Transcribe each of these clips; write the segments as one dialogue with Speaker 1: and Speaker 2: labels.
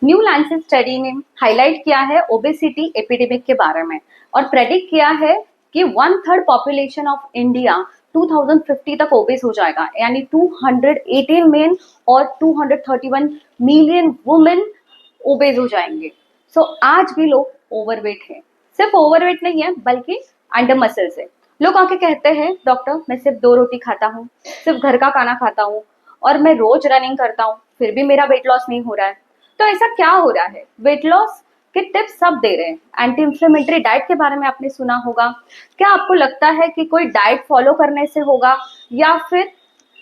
Speaker 1: New Lancet study ने highlight किया है ओबेसिटी एपिडेमिक के बारे में और प्रेडिक्ट किया है कि 1/3 पॉपुलेशन ऑफ इंडिया 2050 तक ओबेस हो जाएगा, यानी 218 मेन और 231 मिलियन वुमेन ओबेस हो जाएंगे। सो आज भी लोग ओवरवेट है, सिर्फ ओवरवेट नहीं है बल्कि अंडर मसल्स है। लोग आके कहते हैं डॉक्टर मैं सिर्फ 2 रोटी खाता हूँ, सिर्फ घर का खाना खाता हूँ और मैं रोज रनिंग करता हूँ, फिर भी मेरा वेट लॉस नहीं हो रहा है। तो ऐसा क्या हो रहा है? वेट लॉस के टिप्स सब दे रहे हैं। एंटी इंफ्लेमेटरी डाइट के बारे में आपने सुना होगा। क्या आपको लगता है कि कोई डाइट फॉलो करने से होगा या फिर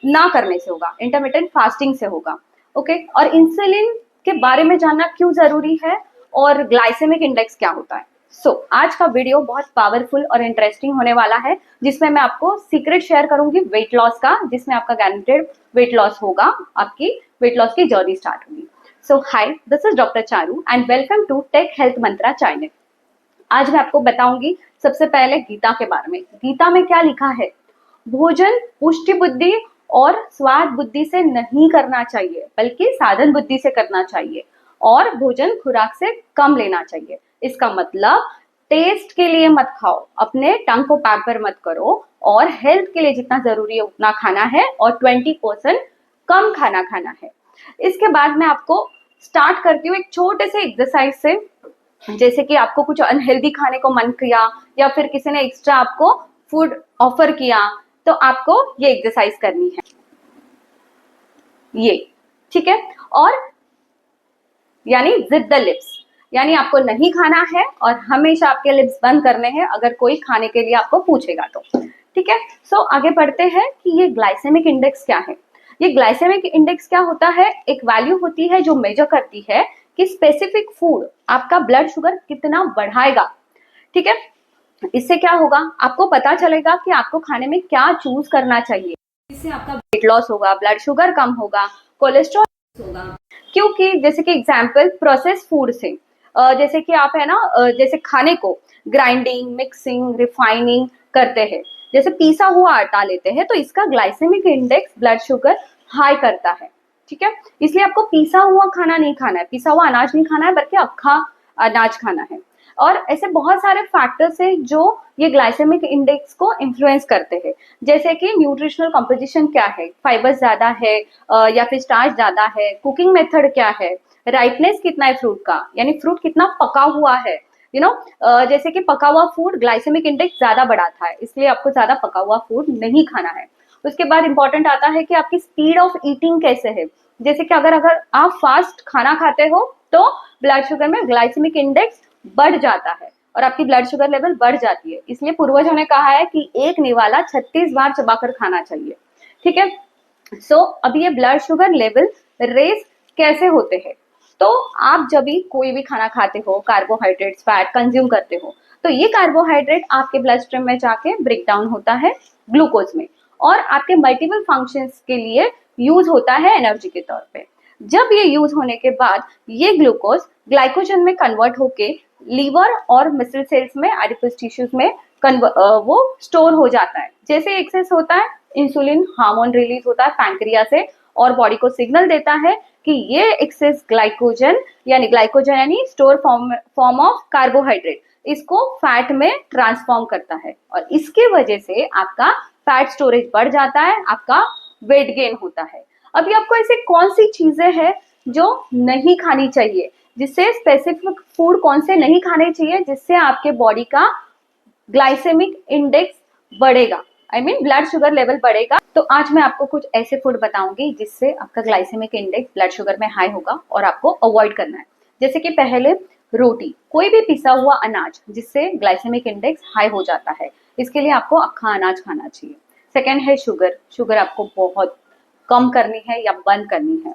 Speaker 1: ना करने से होगा? इंटरमिटेंट फास्टिंग से होगा। ओके, और इंसुलिन के बारे में जानना क्यों जरूरी है और ग्लाइसेमिक इंडेक्स क्या होता है? आज का वीडियो बहुत पावरफुल और इंटरेस्टिंग होने वाला है, जिसमें मैं आपको सीक्रेट शेयर करूंगी वेट लॉस का, जिसमें आपका गारंटेड वेट लॉस होगा, आपकी वेट लॉस की जर्नी स्टार्ट होगी। Hi, this is doctor Charu and welcome to tech health Mantra channel. आज मैं आपको बताऊंगी सबसे पहले गीता के बारे में। गीता में क्या लिखा है? भोजन पुष्टि बुद्धि और स्वाद बुद्धि से नहीं करना चाहिए, बल्कि साधन बुद्धि से करना चाहिए, और भोजन खुराक से कम लेना चाहिए। इसका मतलब टेस्ट के लिए मत खाओ, अपने टंग को पैम्पर मत करो, और हेल्थ के लिए जितना जरूरी है उतना खाना है और 20% कम खाना खाना है। इसके बाद मैं आपको स्टार्ट करती हूँ एक छोटे से एक्सरसाइज से। जैसे कि आपको कुछ अनहेल्दी खाने को मन किया या फिर किसी ने एक्स्ट्रा आपको फूड ऑफर किया, तो आपको ये एक्सरसाइज करनी है, ये ठीक है। और यानी जिप द लिप्स, यानी आपको नहीं खाना है और हमेशा आपके लिप्स बंद करने हैं अगर कोई खाने के लिए आपको पूछेगा तो, ठीक है। आगे बढ़ते हैं कि ये ग्लाइसेमिक इंडेक्स क्या है। ये ग्लाइसेमिक इंडेक्स क्या होता है? एक वैल्यू होती है जो मेजर करती है कि स्पेसिफिक फूड आपका ब्लड शुगर कितना बढ़ाएगा, ठीक है। इससे क्या होगा? आपको पता चलेगा कि आपको खाने में क्या चूज करना चाहिए। इससे आपका वेट लॉस होगा, ब्लड शुगर कम होगा, कोलेस्ट्रॉल होगा। क्योंकि जैसे कि एग्जाम्पल प्रोसेस फूड से, जैसे कि आप है ना, जैसे खाने को ग्राइंडिंग, मिक्सिंग, रिफाइनिंग करते हैं, जैसे पीसा हुआ आटा लेते हैं, तो इसका glycemic index blood sugar high करता है, ठीक है। इसलिए आपको पीसा हुआ खाना नहीं खाना है, पीसा हुआ अनाज नहीं खाना है, बल्कि अक्खा अनाज खाना है। और ऐसे बहुत सारे फैक्टर्स हैं जो ये ग्लाइसेमिक इंडेक्स को इन्फ्लुएंस करते हैं। जैसे कि न्यूट्रिशनल कंपोजिशन क्या है, फाइबर ज्यादा है या फिर स्टार्च ज्यादा है, कुकिंग मेथड क्या है, राइटनेस कितना है फ्रूट का, यानी फ्रूट कितना पका हुआ है, जैसे कि पका हुआ फूड ग्लाइसेमिक इंडेक्स ज्यादा बढ़ाता है, इसलिए आपको ज्यादा पका हुआ फूड नहीं खाना है। उसके बाद इंपॉर्टेंट आता है कि आपकी स्पीड ऑफ ईटिंग कैसे है। जैसे कि अगर आप फास्ट खाना खाते हो तो ब्लड शुगर में ग्लाइसेमिक इंडेक्स बढ़ जाता है और आपकी ब्लड शुगर लेवल बढ़ जाती है। इसलिए पूर्वजों ने कहा है कि एक निवाला 36 बार चबाकर खाना चाहिए, ठीक है। अब ये ब्लड शुगर लेवल रेस कैसे होते हैं? तो आप जब भी कोई भी खाना खाते हो, कार्बोहाइड्रेट्स, फैट कंज्यूम करते हो, तो ये कार्बोहाइड्रेट आपके ब्लड स्ट्रीम में जाके ब्रेक डाउन होता है ग्लूकोज में, और आपके मल्टीपल फंक्शंस के लिए यूज होता है एनर्जी के तौर पे। जब ये यूज होने के बाद ये ग्लूकोज ग्लाइकोजन में कन्वर्ट होके लीवर और मसल सेल्स में, एडिपोज टिश्यूज में वो स्टोर हो जाता है। जैसे एक्सेस होता है, इंसुलिन हार्मोन रिलीज होता है पैंक्रिया से और बॉडी को सिग्नल देता है कि ये एक्सेस ग्लाइकोजन यानी स्टोर फॉर्म ऑफ कार्बोहाइड्रेट, इसको फैट में ट्रांसफॉर्म करता है, और इसके वजह से आपका फैट स्टोरेज बढ़ जाता है, आपका वेट गेन होता है। अभी आपको ऐसे कौन सी चीजें हैं जो नहीं खानी चाहिए, जिससे स्पेसिफिक फूड कौन से नहीं खाने चाहिए जिससे आपके बॉडी का ग्लाइसेमिक इंडेक्स बढ़ेगा, I mean blood sugar level बढ़ेगा। तो आज मैं आपको कुछ ऐसे फूड बताऊंगी जिससे आपका ग्लाइसेमिक इंडेक्स ब्लड शुगर में हाई होगा और आपको अवॉइड करना है। जैसे कि पहले रोटी, कोई भी पिसा हुआ अनाज जिससे ग्लाइसेमिक इंडेक्स हाई हो जाता है, इसके लिए आपको अक्खा अनाज खाना चाहिए। सेकेंड है शुगर आपको बहुत कम करनी है या बंद करनी है।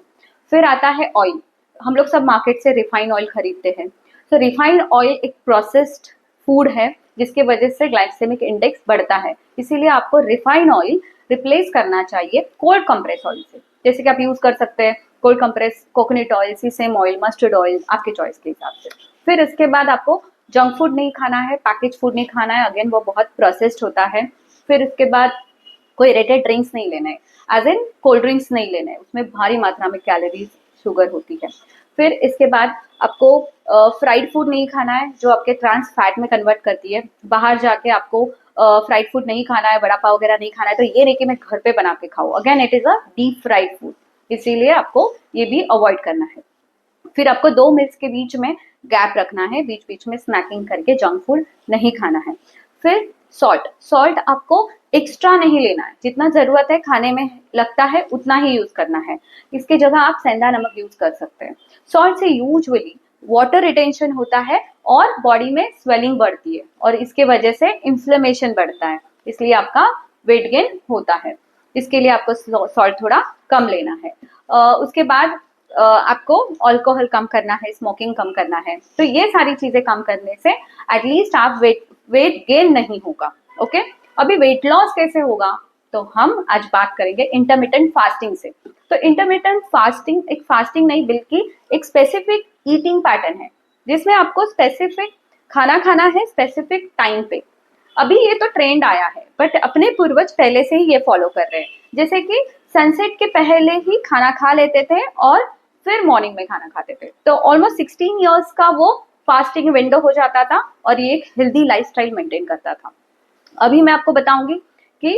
Speaker 1: फिर आता है ऑयल, हम लोग सब मार्केट से रिफाइंड ऑयल खरीदते हैं। तो रिफाइंड ऑयल एक प्रोसेस्ड फूड है जिसके वजह से ग्लाइसेमिक इंडेक्स बढ़ता है, इसीलिए आपको रिफाइंड ऑयल रिप्लेस करना चाहिए कोल्ड कंप्रेस ऑयल से। जैसे कि आप यूज कर सकते हैं कोल्ड कंप्रेस कोकोनट ऑयल, सीसम ऑयल, मस्टर्ड ऑयल, आपके चॉइस के हिसाब से। फिर इसके बाद आपको जंक फूड नहीं खाना है, पैकेज फूड नहीं खाना है, अगेन वो बहुत प्रोसेस्ड होता है। फिर इसके बाद कोई रेटेड ड्रिंक्स नहीं लेना है, एज इन कोल्ड ड्रिंक्स नहीं लेना है, उसमें भारी मात्रा में कैलोरीज, शुगर होती है। फिर इसके बाद आपको फ्राइड फूड नहीं खाना है जो आपके ट्रांस फैट में कन्वर्ट करती है। बाहर जाके आपको फ्राइड फूड नहीं खाना है, वड़ा पाव वगैरह नहीं खाना है, तो ये नहीं कि मैं घर पे बना के खाऊं, again it is a deep fried food, इसीलिए आपको ये भी अवॉइड करना है। फिर आपको 2 मील्स के बीच में गैप रखना है, बीच बीच में स्नैकिंग करके जंक फूड नहीं खाना है। फिर सॉल्ट, सॉल्ट आपको एक्स्ट्रा नहीं लेना है, जितना जरूरत है खाने में लगता है उतना ही यूज करना है। इसकी जगह आप सेंधा नमक यूज कर सकते हैं। सॉल्ट से यूजुअली वाटर रिटेंशन होता है और बॉडी में स्वेलिंग बढ़ती है और इसके वजह से इन्फ्लेमेशन बढ़ता है, इसलिए आपका वेट गेन होता है। इसके लिए आपको सॉल्ट थोड़ा कम लेना है। उसके बाद आपको अल्कोहल कम करना है, स्मोकिंग कम करना है। तो ये सारी चीजें कम करने से एटलीस्ट आप वेट गेन नहीं होगा। ओके, अभी वेट लॉस कैसे होगा, तो हम आज बात करेंगे इंटरमिटेंट फास्टिंग से। तो इंटरमिटेंट फास्टिंग एक फास्टिंग नहीं बल्कि एक स्पेसिफिक ईटिंग पैटर्न है, जिसमें आपको स्पेसिफिक खाना खाना है स्पेसिफिक टाइम पे। अभी ये तो ट्रेंड आया है, बट अपने पूर्वज पहले से ही ये फॉलो कर रहे हैं। जैसे कि सनसेट के पहले ही खाना खा लेते थे और फिर मॉर्निंग में खाना खाते थे, तो ऑलमोस्ट 16 इयर्स का वो फास्टिंग विंडो हो जाता था और ये एक हेल्दी लाइफस्टाइल मेंटेन करता था। अभी मैं आपको बताऊंगी कि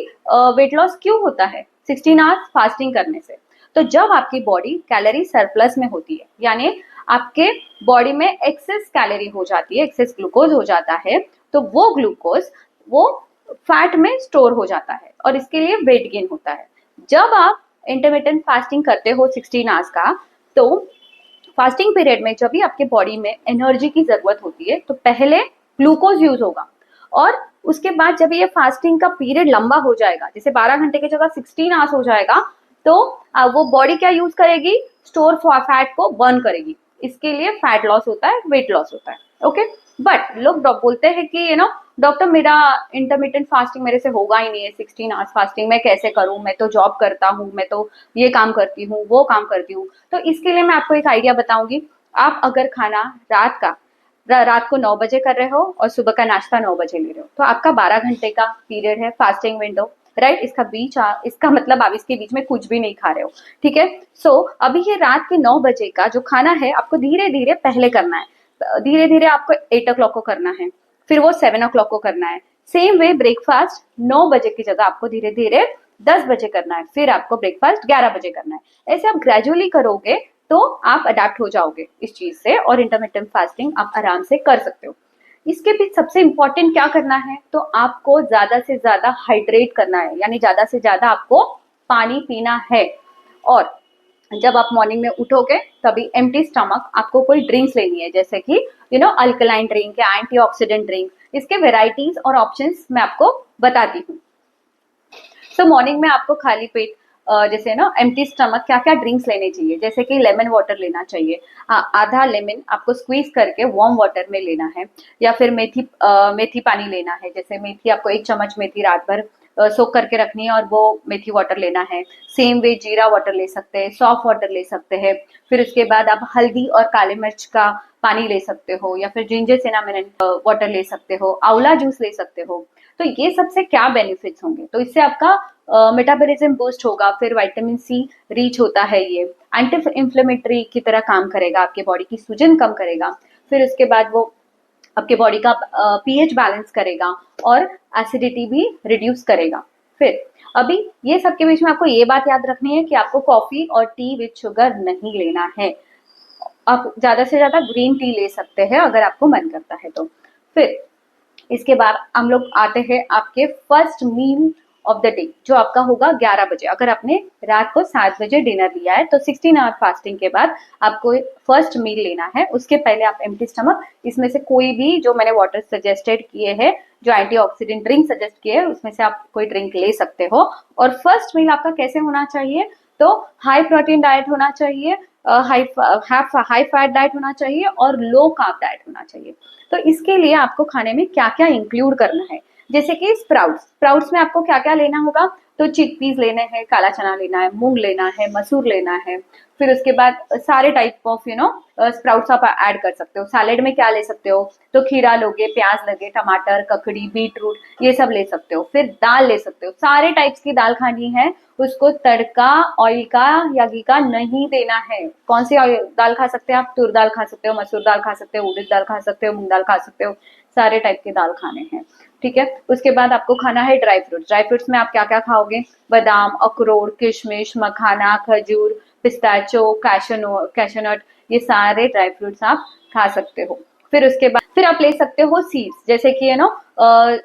Speaker 1: वेट लॉस क्यों होता है 16 आवर्स फास्टिंग करने से। तो जब आपकी बॉडी कैलोरी सरप्लस में होती है, यानी आपके बॉडी में एक्सेस कैलोरी हो जाती है, एक्सेस ग्लूकोज हो जाता है, तो वो ग्लूकोज वो फैट में स्टोर हो जाता है और इसके लिए वेट गेन होता है। जब आप इंटरमिटेंट फास्टिंग करते हो 16 आवर्स का, तो फास्टिंग पीरियड में जब भी आपके बॉडी में एनर्जी की जरूरत होती है, तो पहले ग्लूकोज यूज होगा और उसके बाद जब ये फास्टिंग का पीरियड लंबा हो जाएगा, जैसे 12 घंटे की जगह 16 आवर्स हो जाएगा, तो वो बॉडी क्या यूज करेगी, स्टोर फैट को बर्न करेगी। इसके लिए फैट लॉस होता है, वेट लॉस होता है। ओके, बट लोग बोलते हैं कि डॉक्टर मेरा इंटरमिटेंट फास्टिंग मेरे से होगा ही नहीं है, 16 आवर्स फास्टिंग मैं कैसे करूं, मैं तो जॉब करता हूं, मैं तो ये काम करती हूँ वो काम करती हूँ। तो इसके लिए मैं आपको एक आइडिया बताऊंगी। आप अगर खाना रात को 9 बजे कर रहे हो और सुबह का नाश्ता 9 बजे ले रहे हो, तो आपका 12 घंटे का पीरियड है फास्टिंग विंडो, राइट। इसका मतलब आप इसके बीच में कुछ भी नहीं खा रहे हो, ठीक है। सो अभी ये रात के 9 बजे का जो खाना है आपको धीरे धीरे पहले करना है, धीरे धीरे आपको 8 o'clock को करना है, फिर वो 7 o'clock को करना है। सेम वे ब्रेकफास्ट 9 बजे की जगह आपको धीरे धीरे 10 बजे करना है, फिर आपको ब्रेकफास्ट 11 बजे करना है। ऐसे आप ग्रेजुअली करोगे तो आप अडेप्ट हो जाओगे इस चीज से और इंटरमिटेंट फास्टिंग आप आराम से कर सकते हो। इसके बीच सबसे इंपॉर्टेंट क्या करना है, तो आपको ज्यादा से ज्यादा हाइड्रेट करना है, यानी ज्यादा से ज्यादा आपको पानी पीना है। और जब आप मॉर्निंग में उठोगे तभी एम्प्टी स्टमक आपको कोई ड्रिंक्स लेनी है, जैसे कि अल्कलाइन ड्रिंक या एंटीऑक्सीडेंट ड्रिंक। इसके वेराइटीज और ऑप्शंस मैं आपको बताती हूँ। सो मॉर्निंग में आपको खाली पेट जैसे एम्प्टी स्टमक क्या क्या ड्रिंक्स लेने चाहिए, जैसे कि लेमन वाटर लेना चाहिए। आधा लेमन आपको स्क्वीज करके वार्म वाटर में लेना है, या फिर मेथी पानी लेना है। जैसे मेथी आपको 1 चम्मच मेथी रात भर सोक करके रखनी है और वो मेथी वाटर लेना है। सेम वे जीरा वाटर ले सकते हैं, सॉफ्ट वाटर ले सकते हैं। फिर उसके बाद आप हल्दी और काले मिर्च का पानी ले सकते हो, या फिर जिंजर सिनामन वाटर ले सकते हो, आंवला जूस ले सकते हो। तो ये सबसे क्या बेनिफिट्स होंगे, तो इससे आपका मेटाबॉलिज्म बूस्ट होगा, फिर विटामिन सी रिच होता है, ये एंटी इंफ्लेमेटरी की तरह काम करेगा, आपके बॉडी की सूजन कम करेगा। फिर उसके बाद वो आपके बॉडी का पीएच बैलेंस करेगा और एसिडिटी भी रिड्यूस करेगा। फिर अभी ये सब के बीच में आपको ये बात याद रखनी है कि आपको कॉफी और टी विद शुगर नहीं लेना है। आप ज्यादा से ज्यादा ग्रीन टी ले सकते हैं अगर आपको मन करता है तो। फिर इसके बाद हम लोग आते हैं आपके first meal of the day, जो आपका होगा 11 बजे। अगर आपने रात को 7 बजे डिनर लिया है तो 16 आवर फास्टिंग के बाद आपको फर्स्ट मील लेना है। उसके पहले आप एम्प्टी स्टमक इसमें से कोई भी जो मैंने वाटर सजेस्टेड किए हैं, जो एंटीऑक्सीडेंट ड्रिंक सजेस्ट किए हैं, उसमें से आप कोई ड्रिंक ले सकते हो। और फर्स्ट मील आपका कैसे होना चाहिए, तो हाई प्रोटीन डाइट होना चाहिए, हाई फैट डाइट होना चाहिए और लो कार्ब डाइट होना चाहिए। तो इसके लिए आपको खाने में क्या क्या इंक्लूड करना है, जैसे कि स्प्राउट्स, स्प्राउट्स में आपको क्या क्या लेना होगा, तो चिकपीस लेने हैं, काला चना लेना है, मूंग लेना है, मसूर लेना है। फिर उसके बाद सारे टाइप ऑफ स्प्राउट्स आप ऐड कर सकते हो। सैलेड में क्या ले सकते हो, तो खीरा लोगे, प्याज लगे, टमाटर, ककड़ी, बीट रूट, ये सब ले सकते हो। फिर दाल ले सकते हो, सारे टाइप्स की दाल खानी है, उसको तड़का ऑयल का या घी का नहीं देना है। कौन सी दाल खा सकते हैं आप, तुर दाल खा सकते हो, मसूर दाल खा सकते हो, उड़द दाल खा सकते हो, मूंग दाल खा सकते हो, सारे टाइप के दाल खाने हैं। ठीक है, उसके बाद आपको खाना है ड्राई फ्रूट्स। ड्राई फ्रूट्स में आप क्या क्या खाओगे, बादाम, अखरोट, किशमिश, मखाना, खजूर, पिस्ताचो, कैशनट, ये सारे ड्राई फ्रूट्स आप खा सकते हो। फिर उसके बाद फिर आप ले सकते हो सीड्स, जैसे कि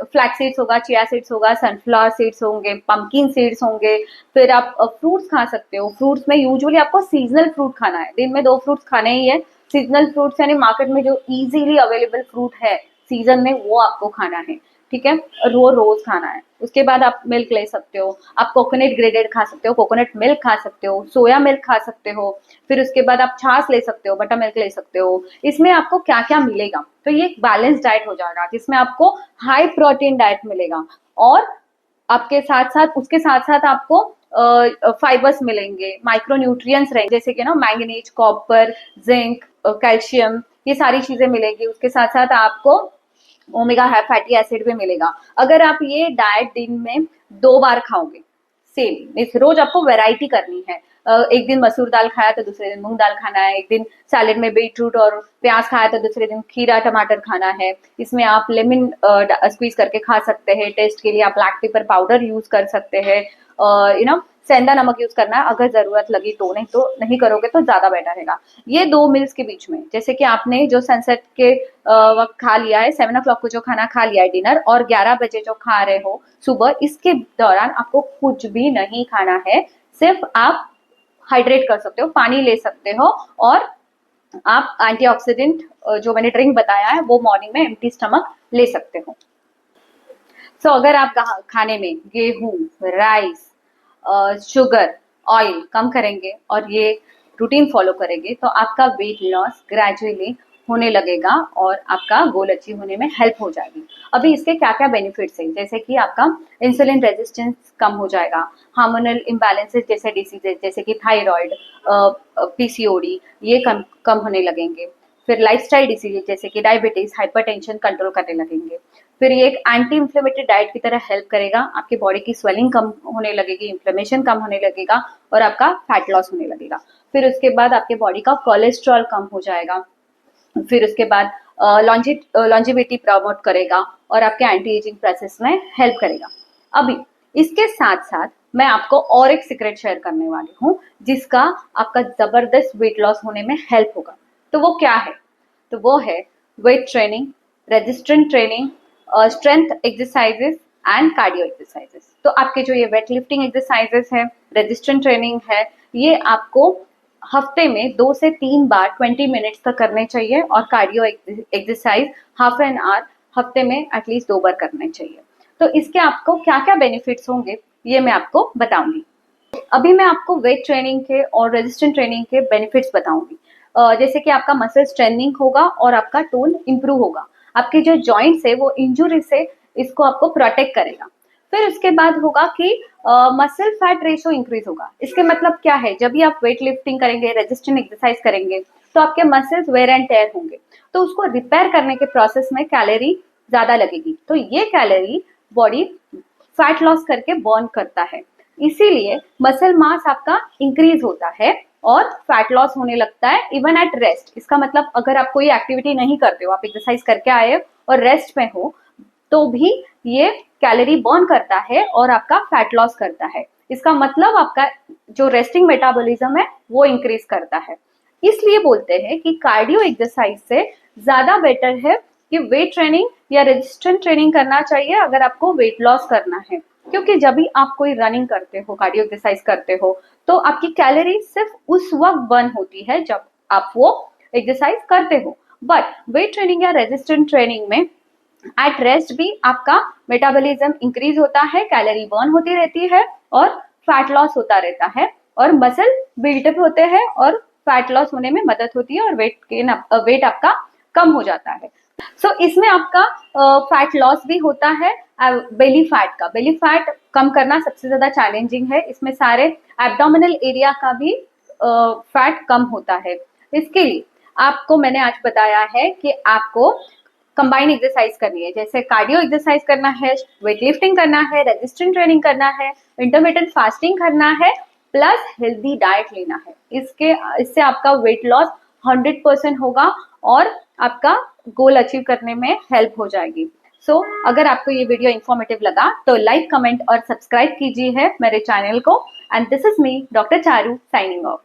Speaker 1: फ्लैक्स सीड्स होगा, चिया सीड्स होगा, सनफ्लावर सीड्स होंगे, पंपकिन सीड्स होंगे। फिर आप फ्रूट्स खा सकते हो। फ्रूट्स में यूजुअली आपको सीजनल फ्रूट खाना है, दिन में 2 फ्रूट्स खाने ही है। सीजनल फ्रूट्स यानी मार्केट में जो इजीली अवेलेबल फ्रूट है सीजन में, वो आपको खाना है। ठीक है, वो रोज खाना है। उसके बाद आप मिल्क ले सकते हो, आप कोकोनट ग्रेडेड खा सकते हो, कोकोनट मिल्क खा सकते हो, सोया मिल्क खा सकते हो। फिर उसके बाद आप छाछ ले सकते हो, बटर मिल्क ले सकते हो। इसमें आपको क्या क्या मिलेगा, तो ये एक बैलेंस डाइट हो जाएगा जिसमें आपको हाई प्रोटीन डाइट मिलेगा, और आपके साथ साथ उसके साथ साथ आपको फाइबर्स मिलेंगे, माइक्रो न्यूट्रिएंट्स रहेंगे, जैसे कि मैंगनीज, कॉपर, जिंक, कैल्शियम, ये सारी चीजें मिलेंगी। उसके साथ साथ आपको ओमेगा फैटी एसिड भी मिलेगा। अगर आप ये डाइट दिन में 2 बार खाओगे, सेम इस रोज आपको वैरायटी करनी है। एक दिन मसूर दाल खाया तो दूसरे दिन मूंग दाल खाना है, एक दिन सैलेड में बीट रूट और प्याज खाया तो दूसरे दिन खीरा टमाटर खाना है। इसमें आप लेमन स्क्वीज करके खा सकते हैं। टेस्ट के लिए आप ब्लैक पेपर पाउडर यूज कर सकते हैं। सेंधा नमक यूज करना है अगर जरूरत लगी तो, नहीं तो नहीं करोगे तो ज्यादा बेटर रहेगा। ये 2 मील्स के बीच में, जैसे कि आपने जो सनसेट के वक्त खा लिया है, 7 o'clock को जो खाना खा लिया है डिनर, और 11 बजे जो खा रहे हो सुबह, इसके दौरान आपको कुछ भी नहीं खाना है। सिर्फ आप हाइड्रेट कर सकते हो, पानी ले सकते हो, और आप एंटीऑक्सीडेंट जो मैंने ड्रिंक बताया है वो मॉर्निंग में एम्प्टी स्टमक ले सकते हो। सो अगर आप खाने में गेहूं, राइस, शुगर, ऑयल कम करेंगे और ये रूटीन फॉलो करेंगे तो आपका वेट लॉस ग्रेजुअली होने लगेगा और आपका गोल अचीव होने में हेल्प हो जाएगी। अभी इसके क्या क्या बेनिफिट्स हैं, जैसे कि आपका इंसुलिन रेजिस्टेंस कम हो जाएगा, हार्मोनल इम्बैलेंसेस जैसे डिसीजेज जैसे कि थायराइड, पीसीओडी, ये कम कम होने लगेंगे। फिर लाइफस्टाइल डिसीजेज जैसे कि डायबिटीज, हाइपरटेंशन कंट्रोल करने लगेंगे। फिर ये एक एंटी इंफ्लेमेटरी डाइट की तरह हेल्प करेगा, आपके बॉडी की स्वेलिंग कम होने लगेगी, इन्फ्लेमेशन कम होने लगेगा, और आपका फैट लॉस होने लगेगा। फिर उसके बाद आपके बॉडी का कोलेस्ट्रॉल कम हो जाएगा। फिर उसके बाद लॉन्जिविटी प्रमोट करेगा और आपके एंटी एजिंग प्रोसेस में हेल्प करेगा। अभी इसके साथ साथ मैं आपको और एक सीक्रेट शेयर करने वाली हूँ जिसका आपका जबरदस्त वेट लॉस होने में हेल्प होगा। तो वो क्या है, तो वो है weight training, resistant training, strength exercises and cardio exercises. तो आपके जो ये वेट लिफ्टिंग एक्सरसाइजेस है, रेजिस्टेंट ट्रेनिंग है, ये आपको हफ्ते में 2 से 3 बार 20 मिनट्स तक करने चाहिए, और cardio exercise half an hour हफ्ते में एटलीस्ट 2 बार करने चाहिए। तो इसके आपको क्या क्या बेनिफिट्स होंगे ये मैं आपको बताऊंगी। अभी मैं आपको वेट ट्रेनिंग के और रेजिस्टेंट ट्रेनिंग के बेनिफिट्स बताऊंगी। जैसे कि आपका मसल स्ट्रेंथनिंग होगा और आपका टोन इंप्रूव होगा, आपके जो जॉइंट्स है वो इंजुरी से इसको आपको प्रोटेक्ट करेगा। फिर उसके बाद होगा कि मसल फैट रेशो इंक्रीज होगा। इसके मतलब क्या है, जब भी आप वेट लिफ्टिंग करेंगे, रेजिस्टेंट एक्सरसाइज करेंगे, तो आपके मसल्स वेयर एंड टेयर होंगे, तो उसको रिपेयर करने के प्रोसेस में कैलोरी ज्यादा लगेगी, तो ये कैलोरी बॉडी फैट लॉस करके बर्न करता है। इसीलिए मसल मास आपका इंक्रीज होता है और फैट लॉस होने लगता है इवन एट रेस्ट। इसका मतलब अगर आप कोई एक्टिविटी नहीं करते हो, आप एक्सरसाइज करके आए और रेस्ट में हो, तो भी ये कैलोरी बर्न करता है और आपका फैट लॉस करता है। इसका मतलब आपका जो रेस्टिंग मेटाबॉलिज्म है वो इंक्रीज करता है। इसलिए बोलते हैं कि कार्डियो एक्सरसाइज से ज्यादा बेटर है कि वेट ट्रेनिंग या रेजिस्टेंट ट्रेनिंग करना चाहिए अगर आपको वेट लॉस करना है। क्योंकि जब भी आप कोई रनिंग करते हो, कार्डियो एक्सरसाइज करते हो, तो आपकी कैलोरी सिर्फ उस वक्त बर्न होती है जब आप वो एक्सरसाइज करते हो। बट वेट ट्रेनिंग या रेजिस्टेंट ट्रेनिंग में एट रेस्ट भी आपका मेटाबॉलिज्म इंक्रीज होता है, कैलोरी बर्न होती रहती है और फैट लॉस होता रहता है, और मसल बिल्डअप होते हैं और फैट लॉस होने में मदद होती है, और वेट आपका कम हो जाता है। इसमें आपका फैट लॉस भी होता है। बेली फैट कम करना सबसे ज्यादा चैलेंजिंग है। इसमें सारे एब्डोमिनल एरिया का भी फैट कम होता है। इसके लिए आपको मैंने आज बताया है कि आपको कंबाइन एक्सरसाइज करनी है, जैसे कार्डियो एक्सरसाइज करना है, वेट लिफ्टिंग करना है, रेजिस्टेंट ट्रेनिंग करना है, इंटरमिटेंट फास्टिंग करना है, प्लस हेल्दी डाइट लेना है। इससे आपका वेट लॉस 100% होगा और आपका गोल अचीव करने में हेल्प हो जाएगी। अगर आपको ये वीडियो इंफॉर्मेटिव लगा तो लाइक, कमेंट और सब्सक्राइब कीजिए है मेरे चैनल को। And this is me, doctor Charu, signing off.